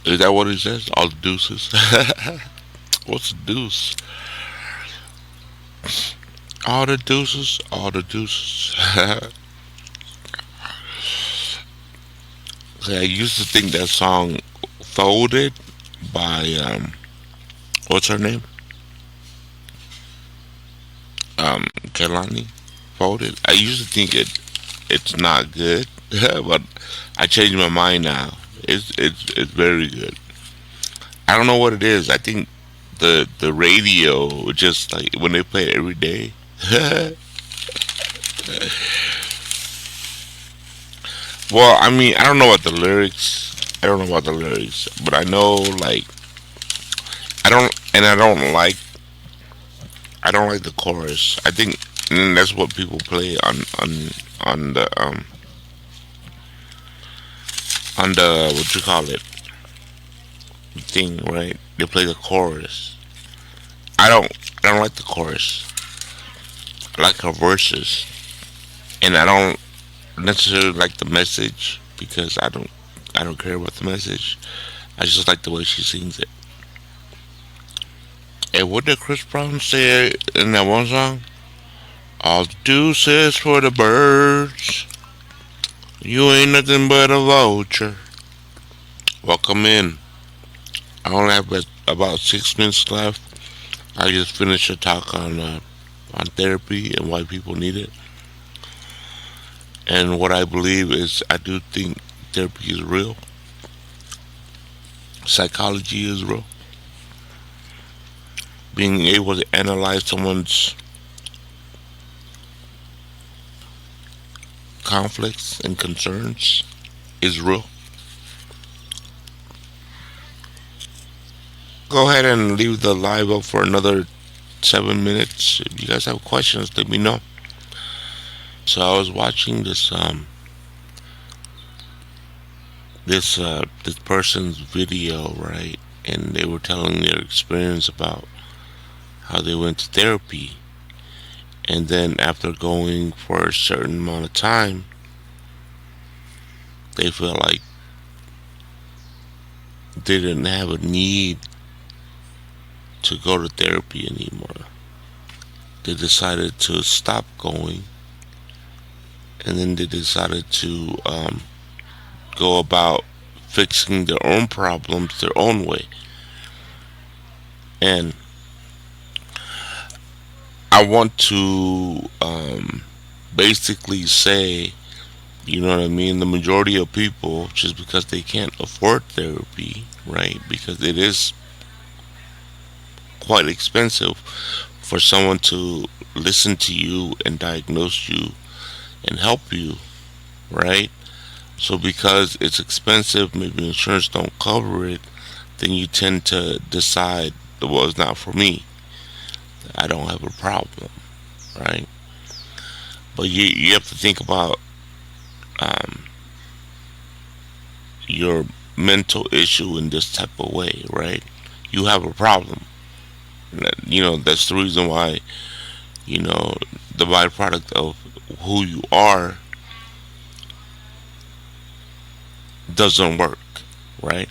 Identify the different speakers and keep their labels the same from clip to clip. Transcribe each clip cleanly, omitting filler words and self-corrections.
Speaker 1: Is that what it says? All the deuces? What's a deuce? All the deuces, all the deuces. See, I used to think that song "Folded" by what's her name? Kelani. Folded. I used to think it's not good, but I changed my mind now. It's very good. I don't know what it is. I think the radio just like when they play it every day. Well, I mean, I don't know about the lyrics. I don't know about the lyrics, but I know like I don't like the chorus. I think that's what people play on the on the what you call it thing, right? They play the chorus. I don't I don't like the chorus. I like her verses, and I don't necessarily like the message because I don't care about the message. I just like the way she sings it. And what did Chris Brown say in that one song? All the deuces for the birds. You ain't nothing but a vulture. Welcome in. I only have about 6 minutes left. I just finished a talk on therapy and why people need it. And what I believe is I do think therapy is real. Psychology is real. Being able to analyze someone's conflicts and concerns is real. Go ahead and leave the live up for another 7 minutes. If you guys have questions, let me know. So I was watching this person's video, right? And they were telling their experience about how they went to therapy, and then after going for a certain amount of time, they felt like they didn't have a need to go to therapy anymore. They decided to stop going, and then they decided to go about fixing their own problems their own way. And I want to basically say, you know what I mean? The majority of people, just because they can't afford therapy, right? Because it is quite expensive for someone to listen to you and diagnose you and help you, right? So because it's expensive, maybe insurance don't cover it, then you tend to decide, well, it's not for me. I don't have a problem, right? But you have to think about um, your mental issue in this type of way, right? You have a problem. You know, that's the reason why, you know, the byproduct of who you are doesn't work, right?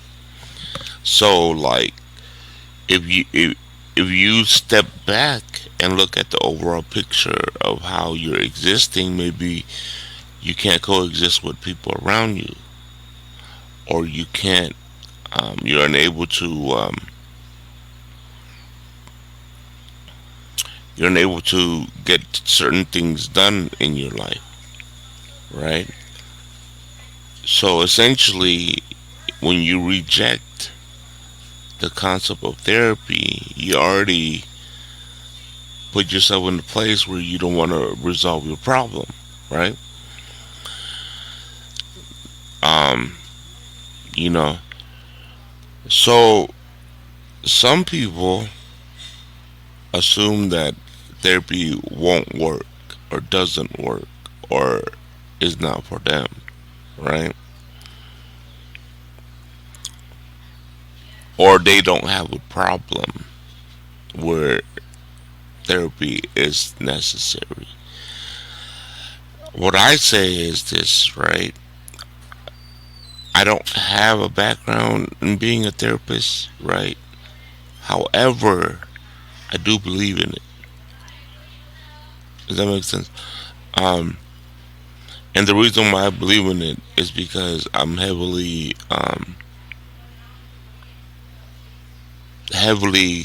Speaker 1: So, like, if you if you step back and look at the overall picture of how you're existing, maybe you can't coexist with people around you, or you can't, you're unable to, you're unable to get certain things done in your life, right? So essentially, when you reject the concept of therapy, you already put yourself in a place where you don't want to resolve your problem, right? Um, you know, so some people assume that therapy won't work or doesn't work or is not for them, right? Or they don't have a problem where therapy is necessary. What I say is this, right? I don't have a background in being a therapist, right? However, I do believe in it. Does that make sense? Um, and the reason why I believe in it is because I'm heavily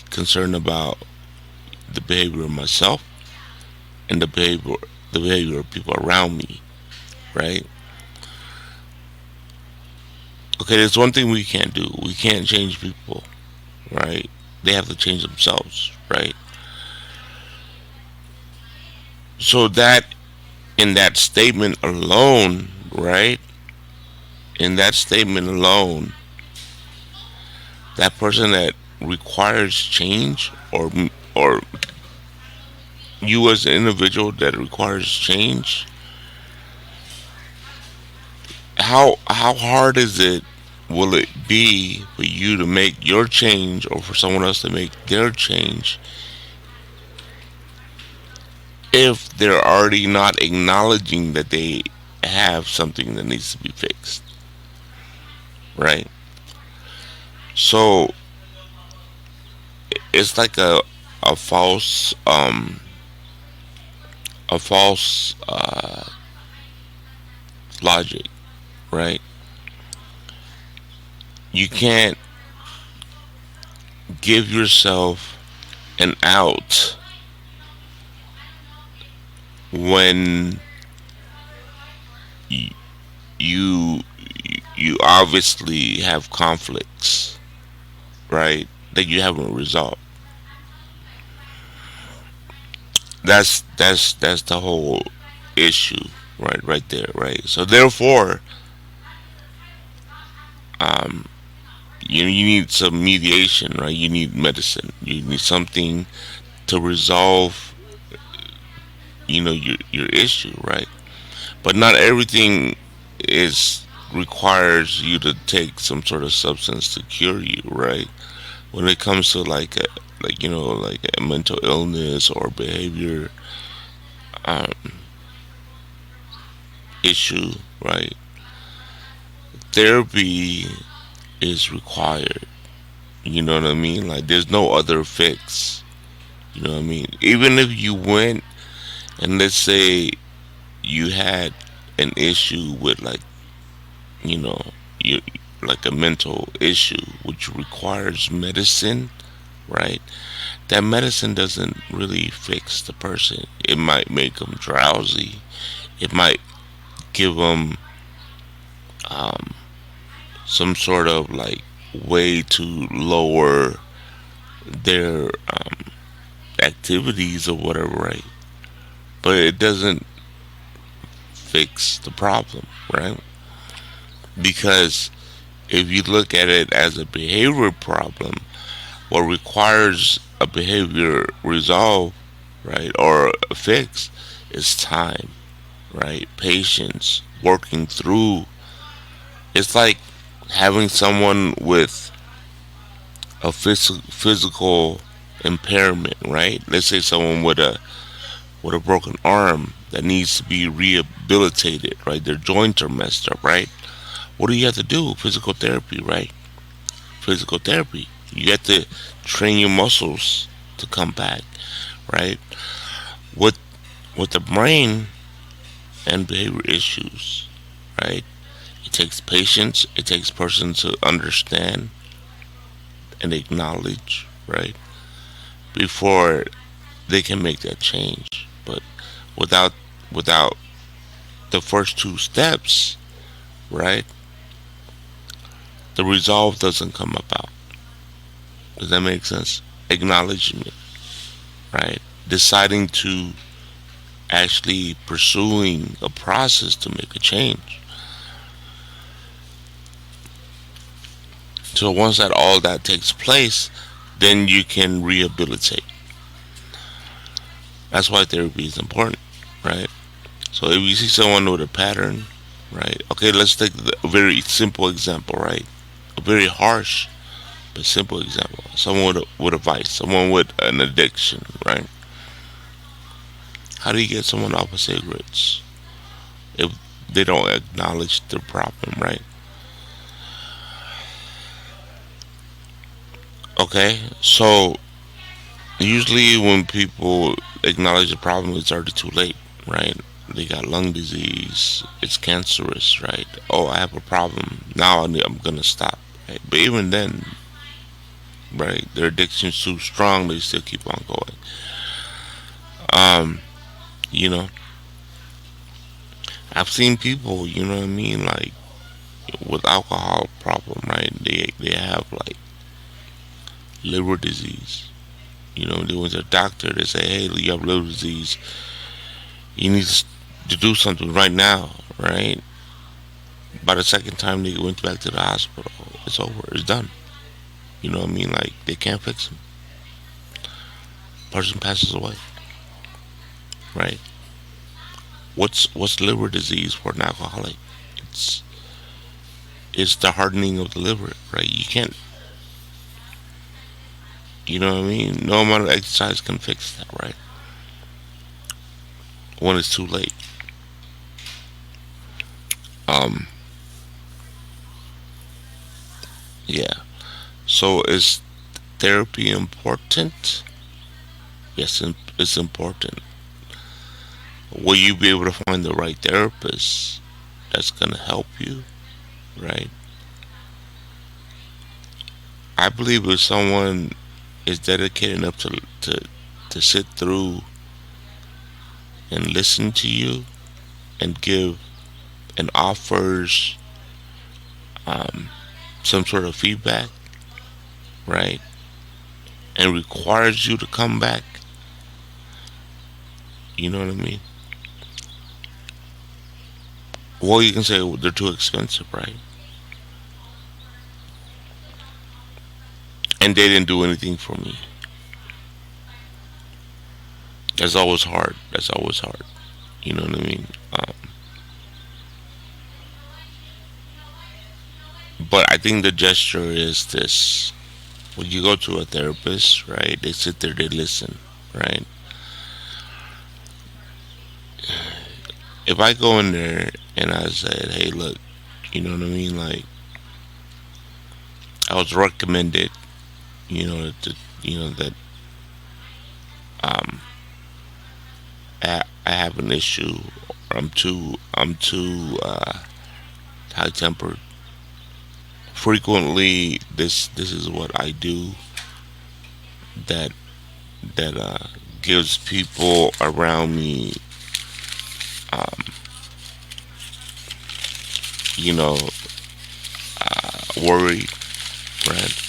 Speaker 1: concerned about the behavior of myself and the behavior of people around me, right? Okay, there's one thing we can't do. We can't change people, right? They have to change themselves, right? So that in that statement alone, right? In that statement alone, that person that requires change, or you as an individual that requires change, how hard is it, will it be for you to make your change or for someone else to make their change if they're already not acknowledging that they have something that needs to be fixed, right? So it's like a false a false logic, right? You can't give yourself an out when y- you you obviously have conflicts, right? That you haven't resolved. That's the whole issue, right there, right? So therefore, um, you need some mediation, right? You need medicine. You need something to resolve, your issue, right? But not everything is requires you to take some sort of substance to cure you, right? When it comes to like a mental illness or behavior um, issue, right? Therapy is required. You know what I mean? Like there's no other fix. You know what I mean? Even if you went and let's say you had an issue with you know you like a mental issue which requires medicine, right? That medicine doesn't really fix the person. It might make them drowsy. It might give them um, some sort of like way to lower their activities or whatever, right? But it doesn't fix the problem, right? Because if you look at it as a behavior problem, what requires a behavior resolve, right, or a fix is time, right? Patience, working through. It's like having someone with a physical impairment, right? Let's say someone with a broken arm that needs to be rehabilitated, right? Their joints are messed up, right? What do you have to do? Physical therapy, right? Physical therapy. You have to train your muscles to come back, right? With with the brain and behavior issues, right? It takes patience. It takes person to understand and acknowledge, right? Before they can make that change. But without without the first two steps, right? The resolve doesn't come about. Does that make sense? Acknowledgement, right? Deciding to actually pursuing a process to make a change. So once that all that takes place, then you can rehabilitate. That's why therapy is important, right? So if you see someone with a pattern, right? Okay, let's take a very simple example, right? A very harsh but simple example. Someone with a vice, someone with an addiction, right? How do you get someone off of cigarettes if they don't acknowledge the problem, right? Okay, so usually when people acknowledge the problem, it's already too late, right? They got lung disease, it's cancerous, right? Oh, I have a problem. Now I'm gonna stop, right? But even then, right, their addiction's too strong, they still keep on going. Um, you know, I've seen people, you know what I mean, like with alcohol problem, right? They have like liver disease. You know, they went to a doctor. They say, "Hey, you have liver disease. You need to do something right now." Right? By the second time they went back to the hospital, it's over. It's done. You know what I mean? Like they can't fix him. Person passes away. Right? What's liver disease for an alcoholic? It's it's the hardening of the liver. Right? You can't. You know what I mean? No amount of exercise can fix that. Right? When it's too late. Um. Yeah. So is therapy important? Yes, it's important. Will you be able to find the right therapist that's going to help you? Right? I believe if someone is dedicated enough to sit through and listen to you and give and offers um, some sort of feedback, right? And requires you to come back, you know what I mean? Well, you can say, well, they're too expensive, right? And they didn't do anything for me. That's always hard. That's always hard. You know what I mean? But I think the gesture is this: when you go to a therapist, right? They sit there, they listen, right? If I go in there and I said, "Hey, look, you know what I mean? Like, I was recommended, that um, I have an issue. Or I'm too high tempered. Frequently, this is what I do that that gives people around me, um, you know, worry, right?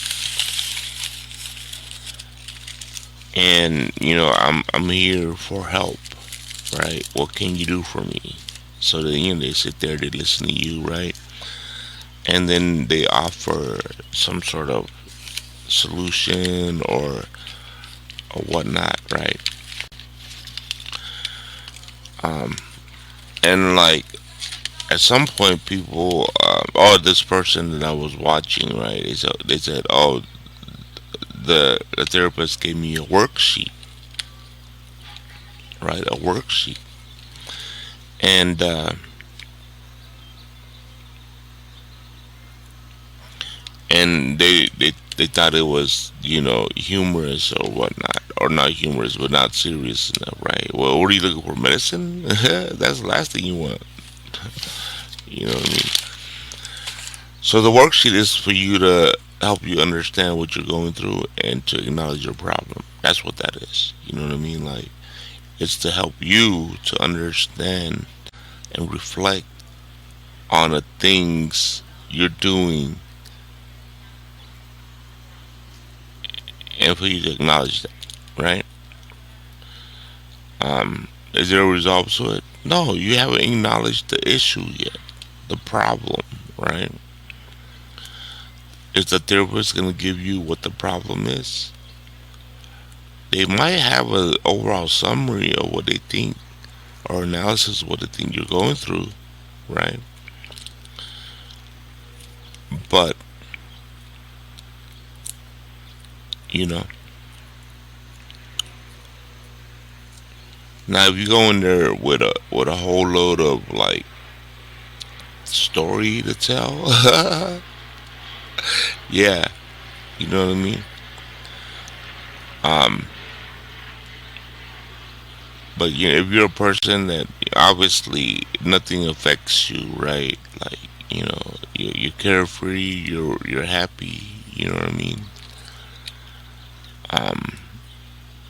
Speaker 1: And I'm here for help, right? What can you do for me? So then they sit there, they listen to you, right? And then they offer some sort of solution or whatnot, right? Um, and like at some point, people, oh, this person that I was watching, right? They said, oh, the therapist gave me a worksheet, right? A worksheet, and they thought it was humorous or whatnot, or not humorous, but not serious enough, right? Well, what are you looking for? Medicine? That's the last thing you want. You know what I mean? So the worksheet is for you to help you understand what you're going through and to acknowledge your problem. That's what that is. You know what I mean? Like it's to help you to understand and reflect on the things you're doing and for you to acknowledge that, right? Is there a resolve to it? No, you haven't acknowledged the issue yet, the problem, right? Is the therapist going to give you what the problem is? They might have an overall summary of what they think or analysis of what they think you're going through, right? But, you know, now if you go in there with a whole load of like story to tell, yeah, you know what I mean? Um, but if you're a person that obviously nothing affects you, right? Like you're carefree, you're happy. You know what I mean? Um,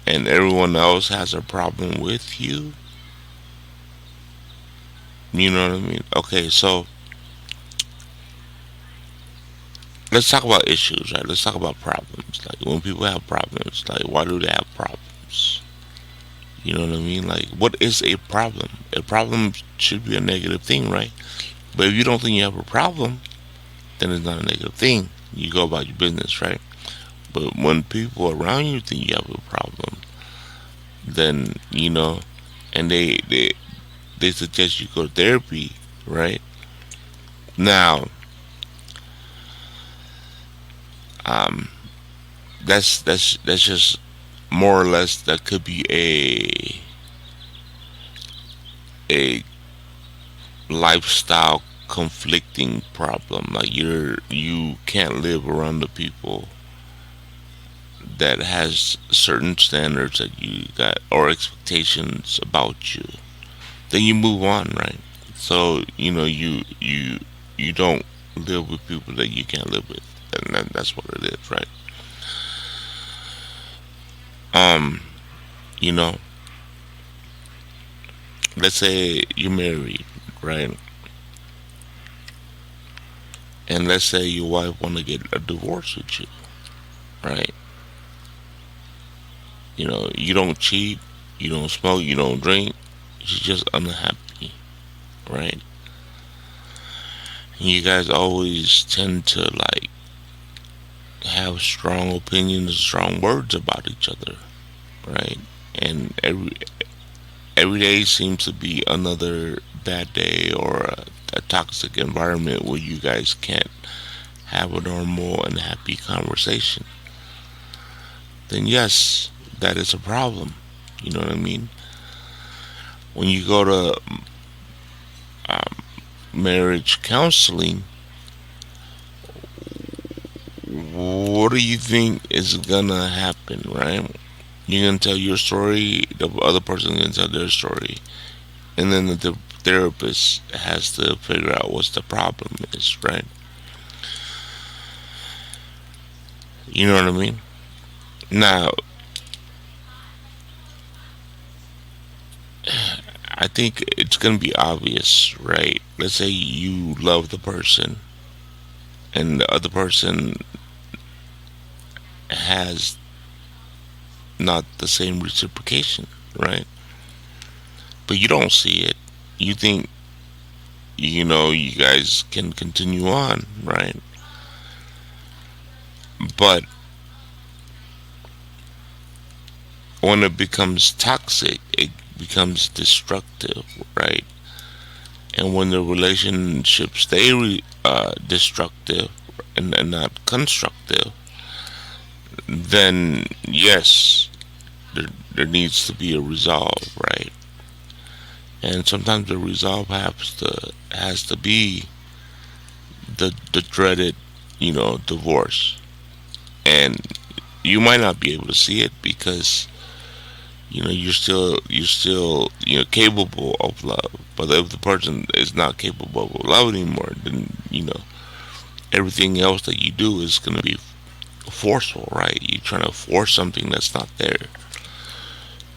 Speaker 1: and everyone else has a problem with you. You know what I mean? Okay, so let's talk about issues, right? Let's talk about problems. Like when people have problems, like why do they have problems? You know what I mean? Like what is a problem? A problem should be a negative thing, right? But if you don't think you have a problem, then it's not a negative thing. You go about your business, right? But when people around you think you have a problem, then and they suggest you go to therapy, right? Now, um, that's just more or less that could be a lifestyle conflicting problem. Like you can't live around the people that has certain standards that you got or expectations about you. Then you move on, right? So you don't live with people that you can't live with, and that's what it is, right? Um, you know, let's say you're married, right? And let's say your wife want to get a divorce with you, right? You don't cheat, you don't smoke, you don't drink. She's just unhappy, right? And you guys always tend to like have strong opinions, strong words about each other, right? And every day seems to be another bad day or a toxic environment where you guys can't have a normal and happy conversation. Then yes, that is a problem. You know what I mean? When you go to um, marriage counseling, what do you think is gonna happen, right? You're gonna tell your story, the other person gonna tell their story, and then the therapist has to figure out what's the problem is, right? You know what I mean? Now, I think it's gonna be obvious, right? Let's say you love the person, and the other person has not the same reciprocation, right? But you don't see it. You think you guys can continue on, right? But when it becomes toxic, it becomes destructive, right? And when the relationships stay destructive and not constructive, then yes, there needs to be a resolve, right? And sometimes the resolve has to be the dreaded, divorce. And you might not be able to see it because you're still capable of love. But if the person is not capable of love anymore, then everything else that you do is going to be forceful, right? You're trying to force something that's not there.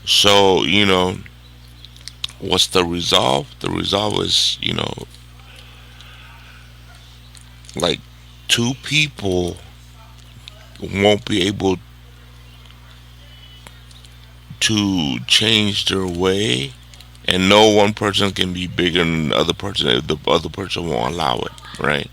Speaker 1: So what's the resolve? The resolve is like two people won't be able to change their way, and no one person can be bigger than the other person if the other person won't allow it, right?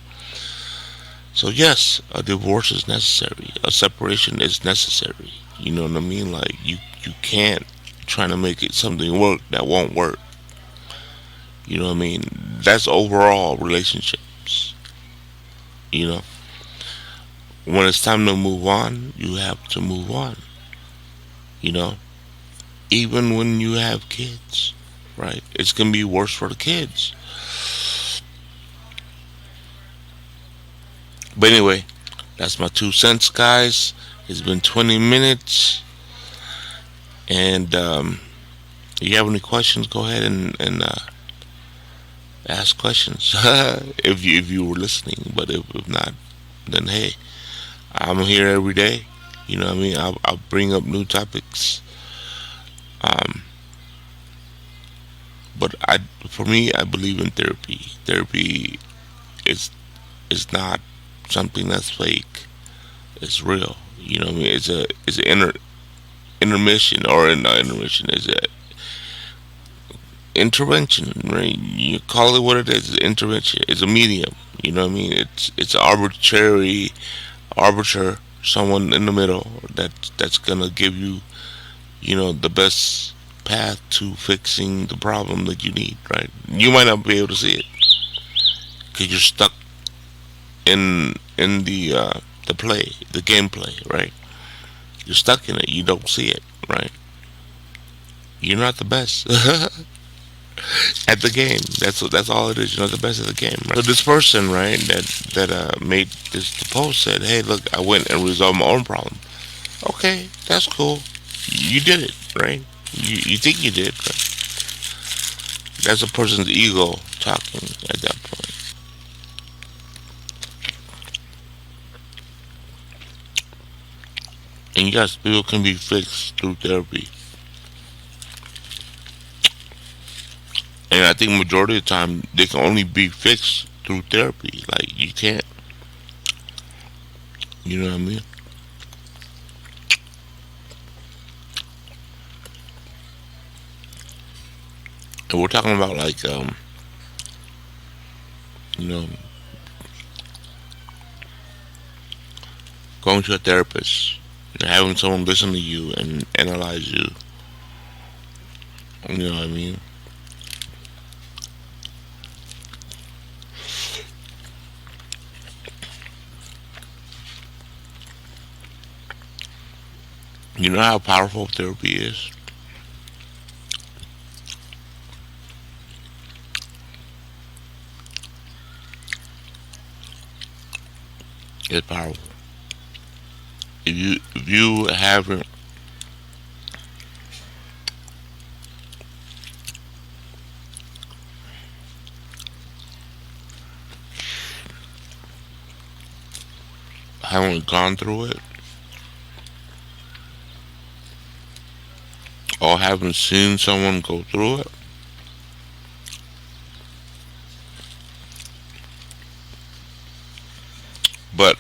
Speaker 1: So yes, a divorce is necessary. A separation is necessary. You know what I mean? Like you can't try to make it something work that won't work. You know what I mean? That's overall relationships. You know, when it's time to move on, you have to move on. You know, even when you have kids, right? It's gonna be worse for the kids. But anyway, that's my 2 cents, guys. It's been 20 minutes. And if you have any questions, go ahead and ask questions if you were listening. But if not, then hey, I'm here every day. You know what I mean? I'll bring up new topics. Um, but for me, I believe in therapy. Therapy is not something that's fake. It's real. You know what I mean? It's an intermission or not intermission. It's a intervention, right? You call it what it is. It's intervention. It's a medium. You know what I mean? It's arbitrary, arbiter, someone in the middle that's gonna give you, the best path to fixing the problem that you need. Right? You might not be able to see it because you're stuck in the play, the gameplay. Right? You're stuck in it. You don't see it. Right? You're not the best. At the game. That's all it is. You're not the best at the game. Right? So this person, right, that made this the post said, "Hey, look, I went and resolved my own problem." Okay, that's cool. You did it, right? You think you did, but that's a person's ego talking at that point. And yes, people can be fixed through therapy. And I think majority of the time they can only be fixed through therapy. Like you can't, you know what I mean? And we're talking about like, you know, going to a therapist, and having someone listen to you and analyze you. You know what I mean? You know how powerful therapy is. It's powerful. If you haven't gone through it or haven't seen someone go through it, but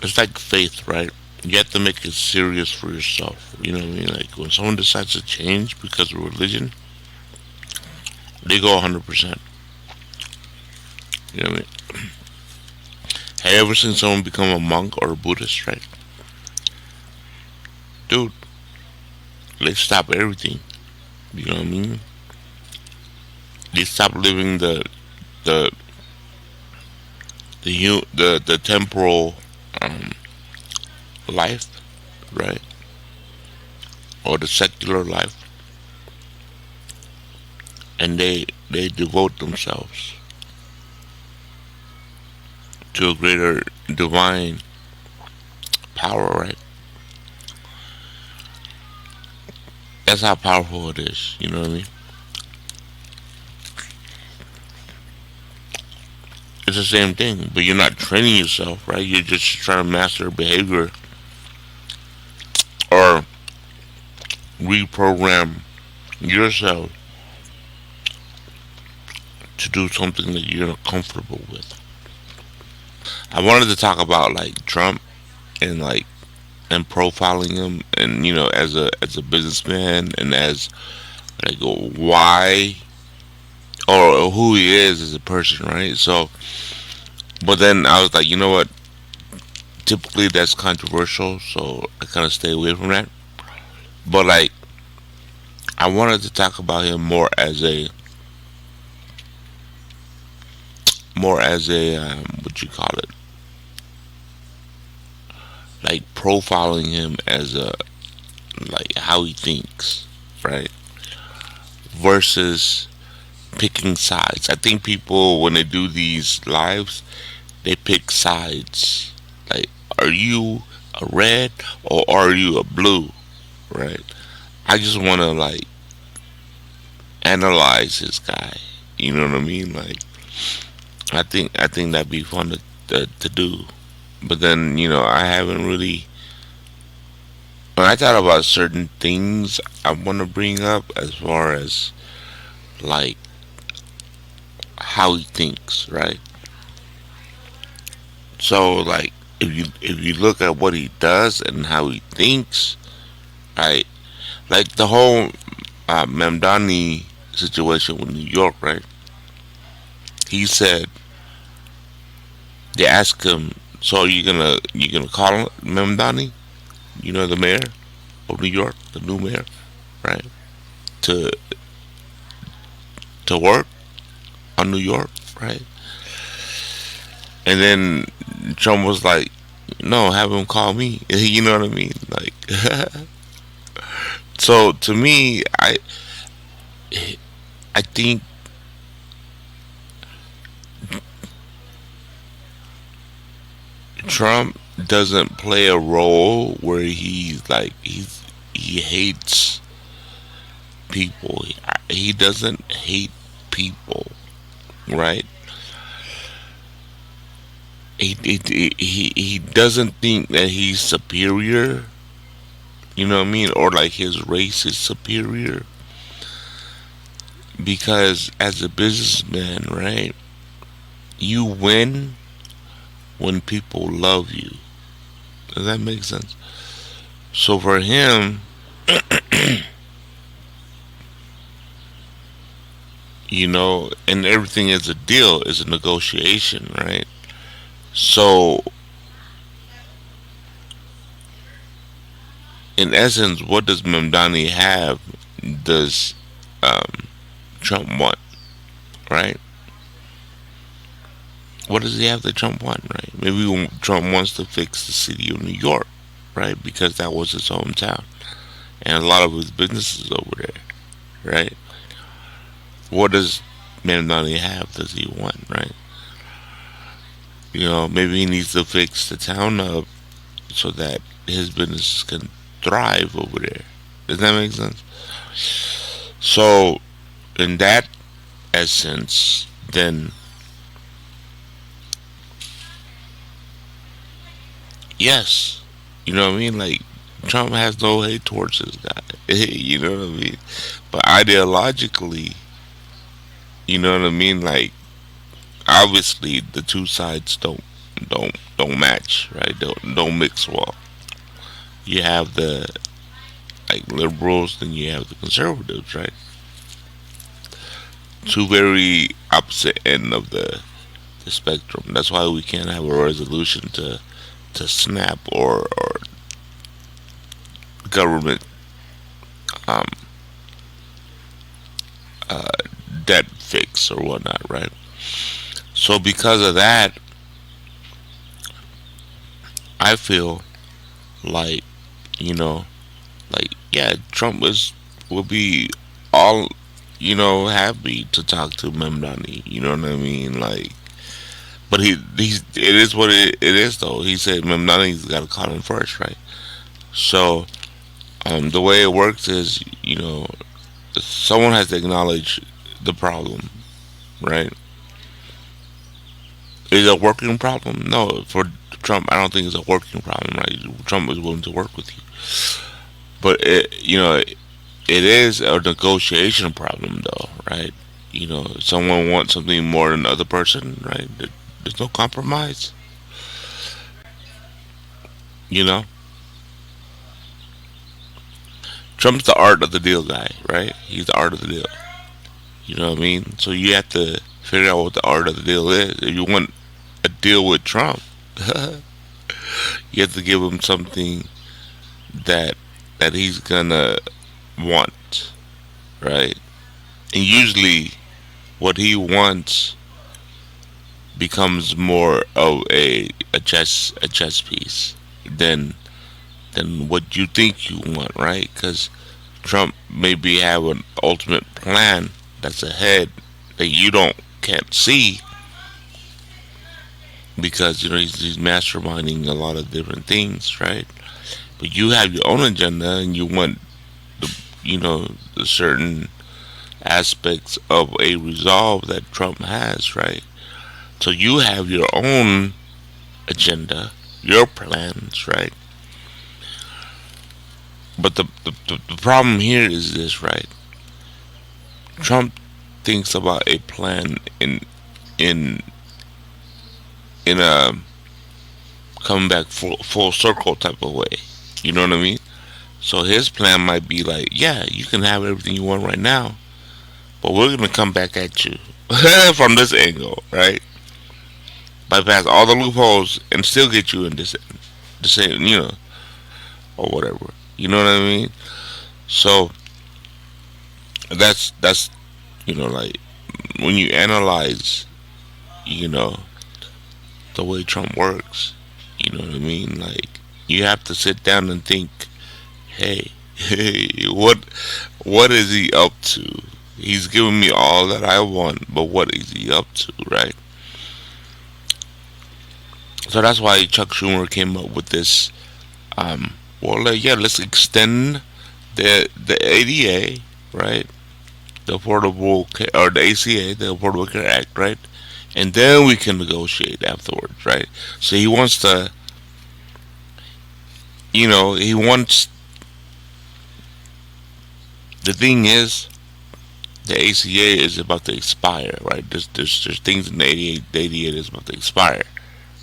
Speaker 1: it's like faith, right? You have to make it serious for yourself. You know what I mean? Like when someone decides to change because of religion, they go 100%. You know what I mean? Have you ever seen someone become a monk or a Buddhist, right? Dude, they stop everything. You know what I mean? They stop living the the temporal um, life, right, or the secular life, and they devote themselves to a greater divine power, right? That's how powerful it is. You know what I mean? It's the same thing, but you're not training yourself, right? You're just trying to master behavior or reprogram yourself to do something that you're not comfortable with. I wanted to talk about like Trump and like and profiling him, and as a businessman and as like why or who he is as a person, right? So, but then I was like, you know what? Typically that's controversial, so I kind of stay away from that. But like, I wanted to talk about him more as a what you call it, like profiling him as a like how he thinks, right? Versus picking sides. I think people when they do these lives, they pick sides. Like, are you a red or are you a blue, right? I just want to like analyze this guy. You know what I mean? Like I think that'd be fun to do. But then I haven't really. When I thought about certain things I want to bring up as far as like how he thinks, right? So like if you look at what he does and how he thinks, right? Like the whole Mamdani situation with New York, right? He said they asked him, "So you gonna call Mamdani? The mayor of New York, the new mayor, right? To work on New York, right?" And then Trump was like, "No, have him call me." You know what I mean? Like, so to me, I think Trump doesn't play a role where he hates people. He doesn't hate people, right? He doesn't think that he's superior. You know what I mean? Or like his race is superior because as a businessman, right? You win when people love you. Does that make sense? So for him, and everything is a deal, is a negotiation, right? So in essence, what does Mamdani have? Does um, Trump want, right? What does he have that Trump want, right? Maybe Trump wants to fix the city of New York, right? Because that was his hometown and a lot of his businesses over there, right? What does Mamdani have? Does he want, right? Maybe he needs to fix the town up so that his business can thrive over there. Does that make sense? So, in that essence, then yes, you know what I mean. Like Trump has no hate towards this guy. You know what I mean. But ideologically, you know what I mean. Like obviously, the two sides don't match, right? Don't mix well. You have the like liberals, then you have the conservatives, right? Two very opposite end of the spectrum. That's why we can't have a resolution to snap or government um, uh, debt fix or whatnot, right? So because of that, I feel like you know, like yeah, Trump will be all happy to talk to Memdani. You know what I mean? Like, but it is what it is though. He said Memdani's got to call him first, right? So the way it works is someone has to acknowledge the problem, right? Is it a working problem? No, for Trump, I don't think it's a working problem, right? Trump is willing to work with you, but it is a negotiation problem, though, right? Someone wants something more than the other person, right? There's no compromise. You know, Trump's the art of the deal guy, right? He's the art of the deal. You know what I mean? So you have to figure out what the art of the deal is. If you want a deal with Trump, you have to give him something that he's gonna want, right? And usually, what he wants becomes more of a chess piece than what you think you want, right? Because Trump maybe have an ultimate plan that's ahead that you don't can't see because he's masterminding a lot of different things, right? But you have your own agenda and you want the certain aspects of a resolve that Trump has, right? So you have your own agenda, your plans, right? But the problem here is this, right? Trump thinks about a plan in in a come back full circle type of way. You know what I mean? So his plan might be like, yeah, you can have everything you want right now, but we're gonna come back at you from this angle, right? Bypass all the loopholes and still get you in the same, or whatever. You know what I mean? So that's like when you analyze, you know, the way Trump works. You know what I mean? Like you have to sit down and think, hey, hey, what is he up to? He's giving me all that I want, but what is he up to, right? So that's why Chuck Schumer came up with this. Well, yeah, let's extend the ADA, right? The or the ACA, the Affordable Care Act, right? And then we can negotiate afterwards, right? So he wants to, he wants. The thing is, the ACA is about to expire, right? There's things in the 88 that's about to expire,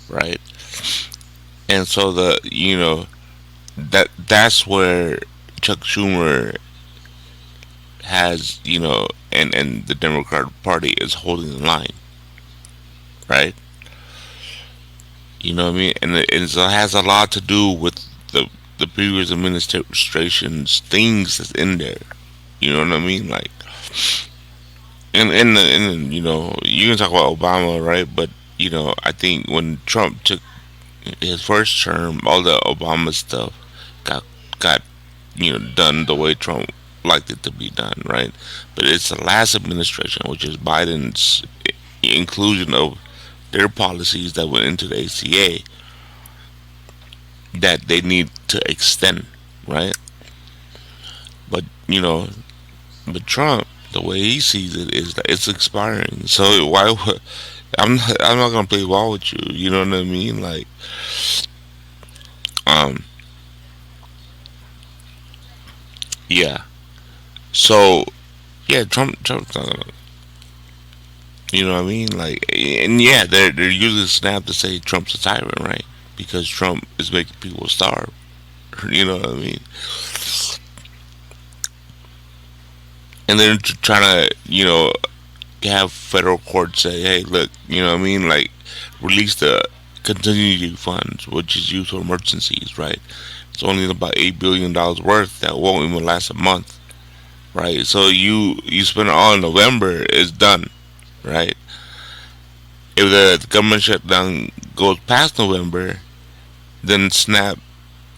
Speaker 1: right? And so that's where Chuck Schumer has, and the Democrat Party is holding the line, right? You know what I mean? And it has a lot to do with the previous administration's things that's in there. You know what I mean? Like, and you can talk about Obama, right? But I think when Trump took his first term, all the Obama stuff got got done the way Trump liked it to be done, right? But it's the last administration, which is Biden's inclusion of their policies that went into the ACA that they need to extend, right? But but Trump, the way he sees it is that it's expiring. So why would I'm not gonna play ball with you. You know what I mean? Like, um, yeah. So yeah, Trump's not gonna. You know what I mean? Like, and yeah, they're using Snap to say Trump's a tyrant, right? Because Trump is making people starve. You know what I mean? And then trying to have federal courts say, hey, look, you know what I mean? Like, release the contingency funds, which is used for emergencies, right? It's only about $8 billion worth that won't even last a month, right? So you spend it all in November, it's done, right? If the government shutdown goes past November, then snap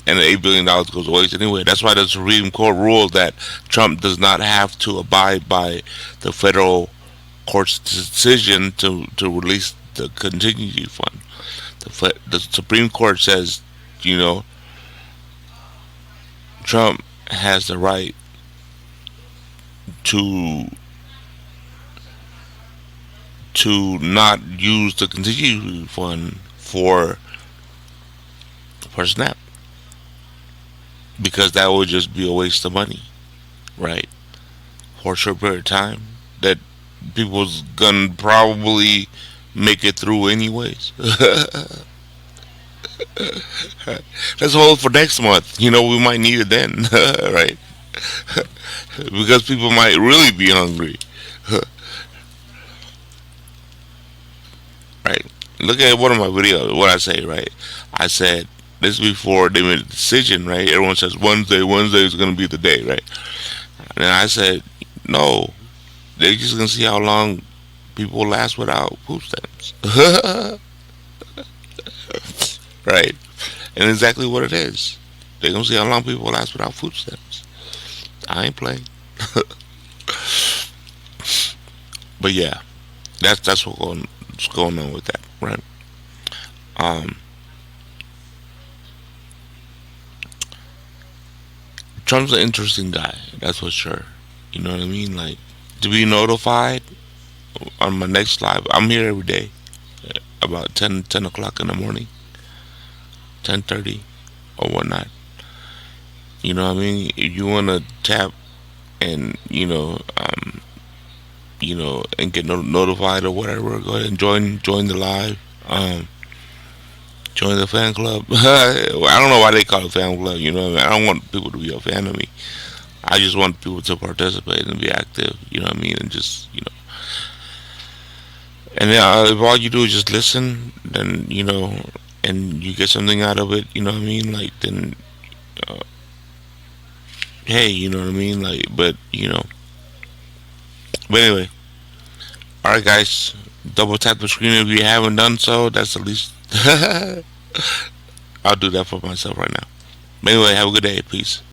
Speaker 1: and the $8 billion goes to waste anyway. That's why the Supreme Court ruled that Trump does not have to abide by the federal court's decision to release the contingency fund. The Supreme Court says, you know, Trump has the right to not use the contingency fund for SNAP because that would just be a waste of money, right? For a short period of time that people's gonna probably make it through anyways. Let's hold for next month. We might need it then, right? Because people might really be hungry, right? Look at one of my videos. What I say, right? I said this before they made a decision, right? Everyone says Wednesday. Wednesday is gonna be the day, right? And I said no. They're just gonna see how long people last without food stamps, right? And exactly what it is. They're gonna see how long people last without food stamps. I ain't playing. But yeah, that's what's going on with that, right? Um, Trump's an interesting guy. That's for sure. You know what I mean? Like to be notified on my next live. I'm here every day about 10 o'clock in the morning, 10:30 or whatnot. You know what I mean? If you want to tap and and get notified or whatever, go ahead and join the live. Um, Join the fan club. I don't know why they call it fan club. You know, what I mean? I don't want people to be a fan of me. I just want people to participate and be active. You know what I mean? And just and if all you do is just listen, then and you get something out of it. You know what I mean? Like then, uh, hey, you know what I mean? Like, but anyway, all right, guys. Double tap the screen if you haven't done so. That's the least. I'll do that for myself right now. Anyway, have a good day. Peace.